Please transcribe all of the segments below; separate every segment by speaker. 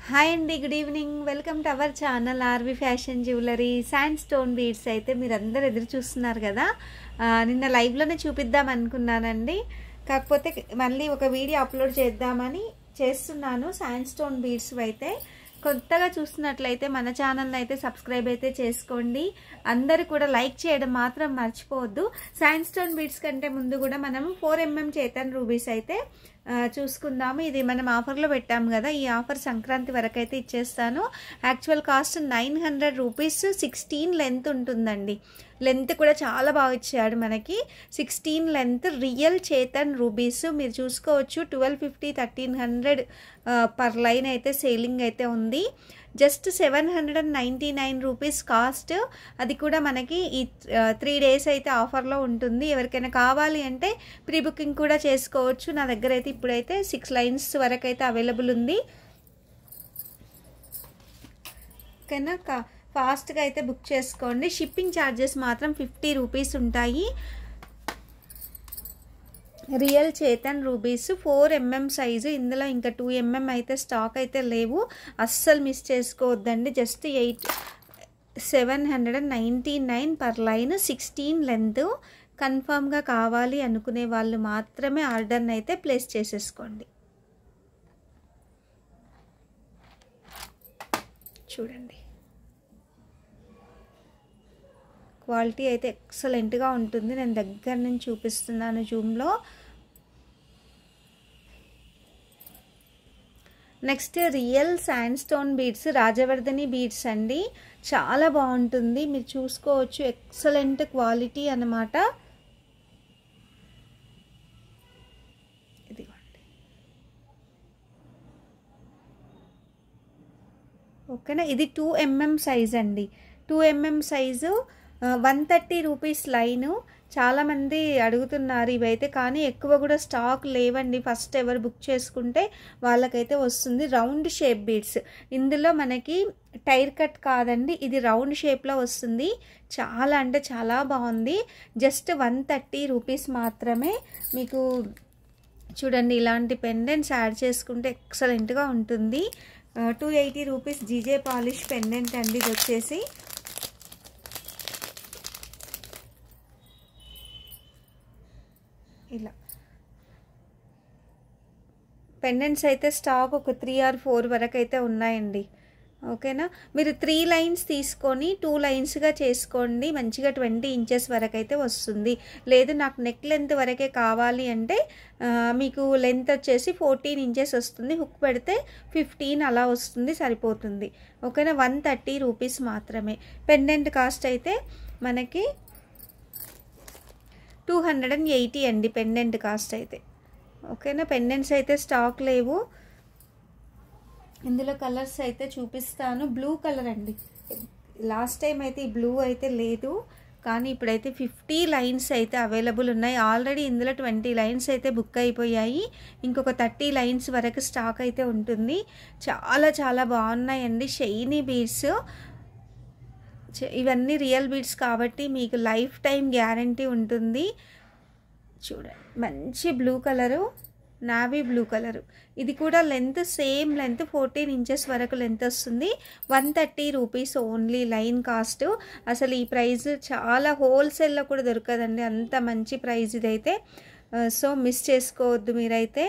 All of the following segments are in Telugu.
Speaker 1: హాయ్ అండి, good evening. Welcome to our channel RV fashion jewellery. Sand stone beads అయితే మీరందరూ ఎదురు చూస్తున్నారు కదా. నిన్న లైవ్లోనే చూపిద్దాం అనుకున్నానండి, కాకపోతే మళ్ళీ ఒక వీడియో అప్లోడ్ చేద్దామని చేస్తున్నాను. శాండ్ స్టోన్ బీడ్స్ అయితే కొత్తగా చూస్తున్నట్లయితే మన ఛానల్ని అయితే సబ్స్క్రైబ్ అయితే చేసుకోండి. అందరూ కూడా లైక్ చేయడం మాత్రం మర్చిపోవద్దు. శాండ్ స్టోన్ బీడ్స్ కంటే ముందు కూడా మనం 4mm చేతన్ రూబీస్ అయితే చూసుకుందాము. ఇది మనం ఆఫర్లో పెట్టాము కదా, ఈ ఆఫర్ సంక్రాంతి వరకు అయితే ఇచ్చేస్తాను. Actual cost 900 rupees. 16 లెంత్ ఉంటుందండి. లెంత్ కూడా చాలా బాగా ఇచ్చాడు మనకి. 16 లెంత్ రియల్ చేతన్ రూబీస్ మీరు చూసుకోవచ్చు. 1250 1300 పర్ లైన్ అయితే సేలింగ్ అయితే ఉంది. Just 799 rupees cost. అది కూడా మనకి ఈ 3 డేస్ అయితే ఆఫర్లో ఉంటుంది. ఎవరికైనా కావాలి అంటే ప్రీ బుకింగ్ కూడా చేసుకోవచ్చు. నా దగ్గర అయితే ఇప్పుడైతే 6 లైన్స్ వరకు అయితే అవైలబుల్ ఉంది. ఓకేనా, ఫాస్ట్గా అయితే బుక్ చేసుకోండి. షిప్పింగ్ ఛార్జెస్ మాత్రం 50 రూపీస్ ఉంటాయి. Real Chetan rubies 4mm size. ఇందులో ఇంకా 2mm అయితే స్టాక్ అయితే లేవు, అస్సలు మిస్ చేసుకోవద్దండి. Just 799 per line. 16 లెంత్. కన్ఫామ్గా కావాలి అనుకునే వాళ్ళు మాత్రమే ఆర్డర్ని అయితే ప్లేస్ చేసేసుకోండి. చూడండి, క్వాలిటీ అయితే ఎక్సలెంట్గా ఉంటుంది. నేను దగ్గర నుంచి చూపిస్తున్నాను జూమ్లో. Next real sand stone beads, Rajavardhani beads అండి. చాలా బాగుంటుంది, మీరు చూసుకోవచ్చు. ఎక్సలెంట్ క్వాలిటీ అన్నమాట. ఇదిగోండి, ఓకేనా. ఇది 2mm సైజ్ అండి. 2mm size 130 rupees line. చాలామంది అడుగుతున్నారు ఇవైతే, కానీ ఎక్కువ కూడా స్టాక్ లేవండి. ఫస్ట్ ఎవరు బుక్ చేసుకుంటే వాళ్ళకైతే వస్తుంది. Round shape beads. ఇందులో మనకి టైర్ కట్ కాదండి, ఇది రౌండ్ షేప్లో వస్తుంది. చాలా అంటే చాలా బాగుంది. జస్ట్ 130 రూపీస్ మాత్రమే. మీకు చూడండి, ఇలాంటి పెండెంట్స్ యాడ్ చేసుకుంటే ఎక్సలెంట్గా ఉంటుంది. 280 రూపీస్ జీజే పాలిష్ పెండెంట్ అండి. ఇది వచ్చేసి ఇలా పెండెంట్స్ అయితే స్టాక్ ఒక 3 or 4 వరకు అయితే ఉన్నాయండి. ఓకేనా, మీరు 3 లైన్స్ తీసుకొని 2 లైన్స్గా చేసుకోండి. మంచిగా 20 ఇంచెస్ వరకు అయితే వస్తుంది. లేదు నాకు నెక్ లెంత్ వరకే కావాలి అంటే మీకు లెంత్ వచ్చేసి 14 ఇంచెస్ వస్తుంది. హుక్ పెడితే 15 అలా వస్తుంది, సరిపోతుంది. ఓకేనా, 130 రూపీస్ మాత్రమే. పెండెంట్ కాస్ట్ అయితే మనకి 280 అండి పెండెంట్ కాస్ట్ అయితే. ఓకేనా, పెండెంట్స్ అయితే స్టాక్ లేవు. ఇందులో కలర్స్ అయితే చూపిస్తాను. బ్లూ కలర్ అండి. లాస్ట్ టైం అయితే ఈ బ్లూ అయితే లేదు, కానీ ఇప్పుడైతే 50 లైన్స్ అయితే అవైలబుల్ ఉన్నాయి. ఆల్రెడీ ఇందులో 20 లైన్స్ అయితే బుక్ అయిపోయాయి. ఇంకొక 30 లైన్స్ వరకు స్టాక్ అయితే ఉంటుంది. చాలా చాలా బాగున్నాయండి. Shiny beads. ఇవన్నీ రియల్ బీడ్స్ కాబట్టి మీకు లైఫ్ టైం గ్యారంటీ ఉంటుంది. చూడండి, మంచి blue colour, navy blue colour. ఇది కూడా లెంత్ సేమ్ లెంత్ 14 ఇంచెస్ వరకు లెంత్ వస్తుంది. 130 రూపీస్ ఓన్లీ లైన్ కాస్ట్. అసలు ఈ ప్రైస్ చాలా హోల్సేల్లో కూడా దొరకదండి, అంత మంచి ప్రైస్ ఇదైతే. సో మిస్ చేసుకోవద్దు మీరైతే.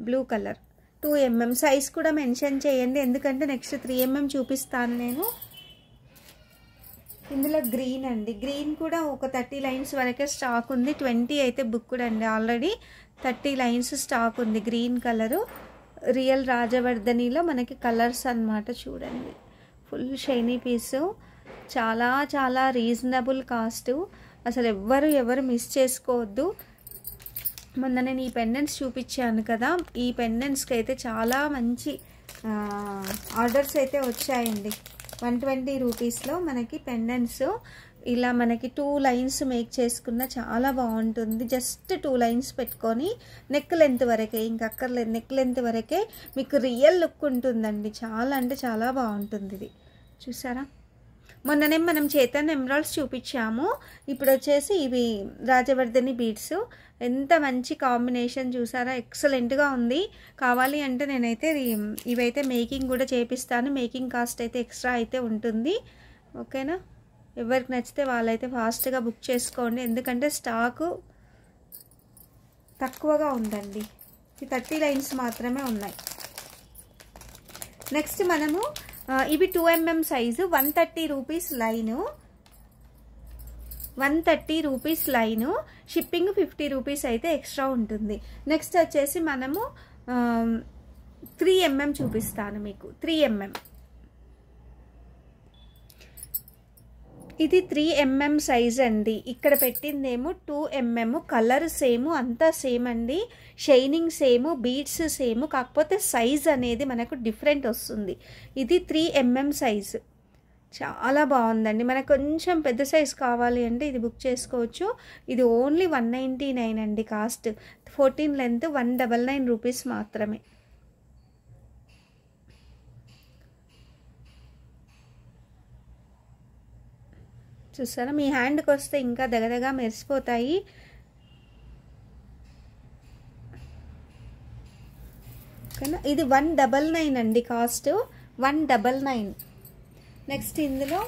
Speaker 1: బ్లూ కలర్ 2mm సైజ్ కూడా మెన్షన్ చేయండి, ఎందుకంటే నెక్స్ట్ 3mm చూపిస్తాను నేను. ఇందులో గ్రీన్ అండి. గ్రీన్ కూడా ఒక 30 లైన్స్ వరకే స్టాక్ ఉంది. 20 అయితే బుక్డ్ అండి ఆల్రెడీ. 30 లైన్స్ స్టాక్ ఉంది. గ్రీన్ కలరు రియల్ రాజవర్ధనిలో మనకి కలర్స్ అన్నమాట. చూడండి, ఫుల్ షైనీ పీసు. చాలా చాలా రీజనబుల్ కాస్ట్. అసలు ఎవరు మిస్ చేసుకోవద్దు. మొన్న నేను ఈ పెండెంట్స్ చూపించాను కదా, ఈ పెండెంట్స్కి అయితే చాలా మంచి ఆర్డర్స్ అయితే వచ్చాయండి. 120 రూపీస్లో మనకి పెండెంట్స్ ఇలా మనకి 2 లైన్స్ మేక్ చేసుకున్న చాలా బాగుంటుంది. జస్ట్ 2 లైన్స్ పెట్టుకొని నెక్ లెంత్ వరకే, ఇంకక్కర్లేదు. నెక్ లెంత్ వరకే మీకు రియల్ లుక్ ఉంటుందండి. చాలా అంటే చాలా బాగుంటుంది ఇది. చూసారా, మొన్ననే మనం చైతన్య ఎమరాల్డ్స్ చూపించాము. ఇప్పుడు వచ్చేసి ఇవి రాజవర్ధని బీడ్స్. ఎంత మంచి కాంబినేషన్ చూసారా, ఎక్సలెంట్గా ఉంది. కావాలి అంటే నేనైతే ఇవైతే మేకింగ్ కూడా చేపిస్తాను. మేకింగ్ కాస్ట్ అయితే ఎక్స్ట్రా అయితే ఉంటుంది. ఓకేనా, ఎవరికి నచ్చితే వాళ్ళైతే ఫాస్ట్గా బుక్ చేసుకోండి, ఎందుకంటే స్టాకు తక్కువగా ఉందండి. ఈ 30 లైన్స్ మాత్రమే ఉన్నాయి. నెక్స్ట్ మనము ఇవి 2mm size, 130 rupees line, 130 rupees line, shipping 50 rupees అయితే ఎక్స్ట్రా ఉంటుంది. నెక్స్ట్ వచ్చేసి మనము 3mm చూపిస్తాను మీకు. 3mm ఇది 3mm సైజ్ అండి. ఇక్కడ పెట్టిందేమో 2mm. కలర్ సేమ్, అంతా సేమ్ అండి. షైనింగ్ సేమ్, బీడ్స్ సేమ్, కాకపోతే సైజ్ అనేది మనకు డిఫరెంట్ వస్తుంది. ఇది 3mm సైజు, చాలా బాగుందండి. మనకు కొంచెం పెద్ద సైజ్ కావాలి అంటే ఇది బుక్ చేసుకోవచ్చు. ఇది ఓన్లీ 199 అండి కాస్ట్. 14 లెంత్ 199 రూపీస్ మాత్రమే. చూసారా, మీ హ్యాండ్కి వస్తే ఇంకా దగదగా మెరిసిపోతాయి. ఓకేనా, ఇది 199 అండి కాస్ట్, 199. నెక్స్ట్ ఇందులో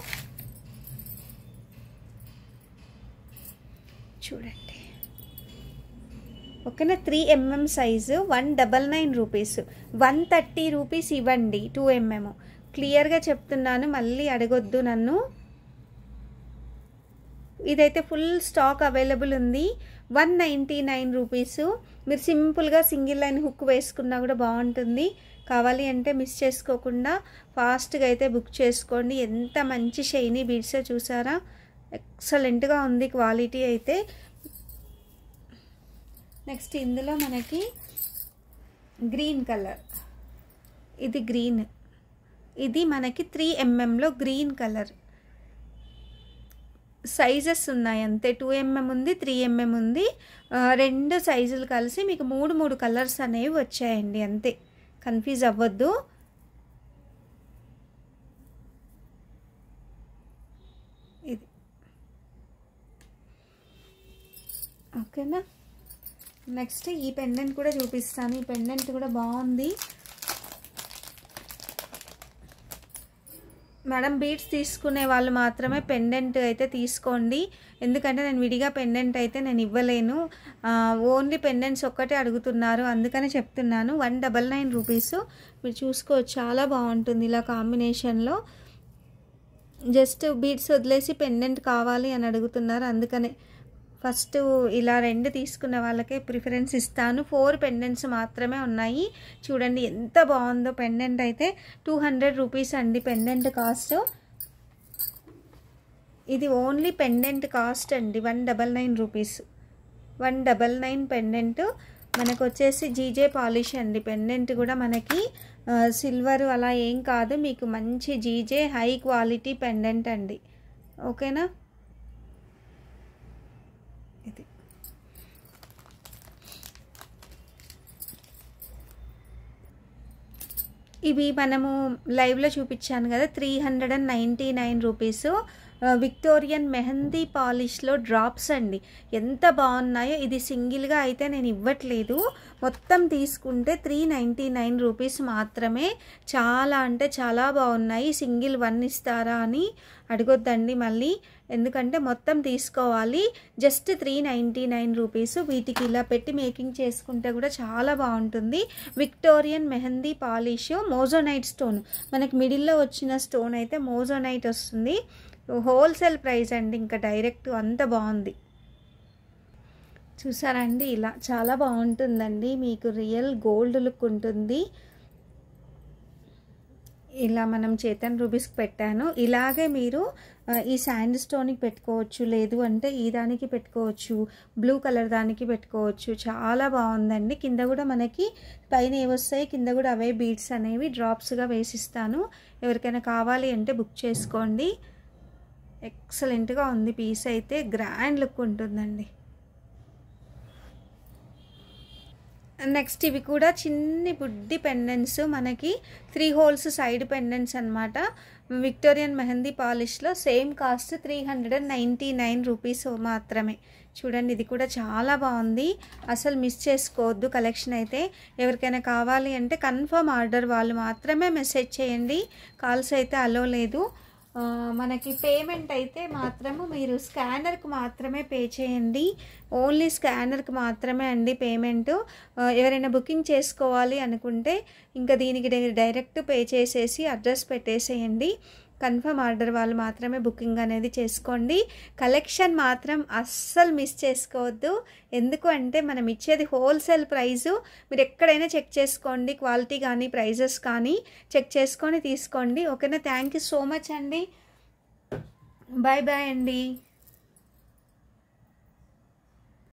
Speaker 1: చూడండి, ఓకేనా, 3mm సైజు 199 రూపీస్. 130 రూపీస్ ఇవ్వండి 2mm. క్లియర్గా చెప్తున్నాను, మళ్ళీ అడగొద్దు నన్ను. ఇదైతే ఫుల్ స్టాక్ అవైలబుల్ ఉంది. 199 రూపీస్. మీరు సింపుల్గా సింగిల్ లైన్ హుక్ వేసుకున్నా కూడా బాగుంటుంది. కావాలి అంటే మిస్ చేసుకోకుండా ఫాస్ట్గా అయితే బుక్ చేసుకోండి. ఎంత మంచి షైనీ బీడ్స్ చూసారా, ఎక్సలెంట్గా ఉంది క్వాలిటీ అయితే. నెక్స్ట్ ఇందులో మనకి గ్రీన్ కలర్, ఇది గ్రీన్, ఇది మనకి 3mmలో గ్రీన్ కలర్. సైజెస్ ఉన్నాయి అంతే, 2mm ఉంది, 3mm ఉంది. రెండు సైజులు కలిసి మీకు 3 కలర్స్ అనేవి వచ్చాయండి, అంతే. కన్ఫ్యూజ్ అవ్వద్దు. ఇది ఓకేనా. నెక్స్ట్ ఈ పెండెంట్ కూడా చూపిస్తాను. ఈ పెండెంట్ కూడా బాగుంది మేడం. బీడ్స్ తీసుకునే వాళ్ళు మాత్రమే పెండెంట్ అయితే తీసుకోండి, ఎందుకంటే నేను విడిగా పెండెంట్ అయితే నేను ఇవ్వలేను. ఓన్లీ పెండెంట్స్ ఒక్కటే అడుగుతున్నారు, అందుకనే చెప్తున్నాను. 199 రూపీస్. మీరు చూసుకోవచ్చు, చాలా బాగుంటుంది ఇలా కాంబినేషన్లో. జస్ట్ బీడ్స్ వదిలేసి పెండెంట్ కావాలి అని అడుగుతున్నారు, అందుకనే ఫస్ట్ ఇలా 2 తీసుకున్న వాళ్ళకే ప్రిఫరెన్స్ ఇస్తాను. 4 పెండెంట్స్ మాత్రమే ఉన్నాయి. చూడండి ఎంత బాగుందో పెండెంట్ అయితే. 200 రూపీస్ అండి పెండెంట్ కాస్ట్. ఇది ఓన్లీ పెండెంట్ కాస్ట్ అండి, 199 రూపీస్. 199 పెండెంట్. మనకు వచ్చేసి జీజే పాలిష్ అండి. పెండెంట్ కూడా మనకి సిల్వర్ అలా ఏం కాదు, మీకు మంచి జీజే హై క్వాలిటీ పెండెంట్ అండి. ఓకేనా, ఇది ఇవి మనము లైవ్లో చూపించాను కదా, 399 రూపీస్. విక్టోరియన్ మెహందీ పాలిష్లో డ్రాప్స్ అండి, ఎంత బాగున్నాయో. ఇది సింగిల్గా అయితే నేను ఇవ్వట్లేదు, మొత్తం తీసుకుంటే 399 రూపీస్ మాత్రమే. చాలా అంటే చాలా బాగున్నాయి. సింగిల్ 1 ఇస్తారా అని అడగొద్దండి మళ్ళీ, ఎందుకంటే మొత్తం తీసుకోవాలి. Just 399 rupees. వీటికి ఇలా పెట్టి మేకింగ్ చేసుకుంటే కూడా చాలా బాగుంటుంది. Victorian mehndi polish, మోజోనైట్ stone. మనకి మిడిల్లో వచ్చిన స్టోన్ అయితే మోజోనైట్ వస్తుంది. హోల్సేల్ ప్రైస్ అండి, ఇంకా డైరెక్ట్, అంత బాగుంది. చూసారండి, ఇలా చాలా బాగుంటుందండి. మీకు రియల్ గోల్డ్ లుక్ ఉంటుంది. ఇలా మనం చేతన్ రూబీస్కి పెట్టాను. ఇలాగే మీరు ఈ శాండ్ స్టోన్కి పెట్టుకోవచ్చు, లేదు అంటే ఈ దానికి పెట్టుకోవచ్చు, బ్లూ కలర్ దానికి పెట్టుకోవచ్చు. చాలా బాగుందండి. కింద కూడా మనకి పైన ఏవొస్తాయి, కింద కూడా అవే బీడ్స్ అనేవి డ్రాప్స్గా వేసిస్తాను. ఎవరికైనా కావాలి అంటే బుక్ చేసుకోండి. ఎక్సలెంట్గా ఉంది పీస్ అయితే, గ్రాండ్ లుక్ ఉంటుందండి. నెక్స్ట్ ఇవి కూడా చిన్ని బుడ్డి పెండెంట్స్, మనకి 3 హోల్స్ సైడ్ పెండెంట్స్ అనమాట. విక్టోరియన్ మెహందీ పాలిష్లో సేమ్ కాస్ట్ 399 రూపీస్ మాత్రమే. చూడండి ఇది కూడా చాలా బాగుంది, అసలు మిస్ చేసుకోవద్దు కలెక్షన్ అయితే. ఎవరికైనా కావాలి అంటే కన్ఫర్మ్ ఆర్డర్ వాళ్ళు మాత్రమే మెసేజ్ చేయండి, కాల్స్ అయితే అలో లేదు. మనకి పేమెంట్ అయితే మాత్రము మీరు స్కానర్కి మాత్రమే పే చేయండి, ఓన్లీ స్కానర్కి మాత్రమే అండి పేమెంట్. ఎవరైనా బుకింగ్ చేసుకోవాలి అనుకుంటే ఇంకా దీనికి డైరెక్ట్ పే చేసేసి అడ్రస్ పెట్టేసేయండి. కన్ఫర్మ్ ఆర్డర్ వాళ్ళు మాత్రమే బుకింగ్ అనేది చేసుకోండి. కలెక్షన్ మాత్రం అస్సలు మిస్ చేసుకోవద్దు, ఎందుకు అంటే మనం ఇచ్చేది హోల్సేల్ ప్రైజు. మీరు ఎక్కడైనా చెక్ చేసుకోండి, క్వాలిటీ కానీ ప్రైజెస్ కానీ చెక్ చేసుకొని తీసుకోండి. ఓకేనా? థ్యాంక్ యూ సో మచ్ అండి. బాయ్ బాయ్ అండి.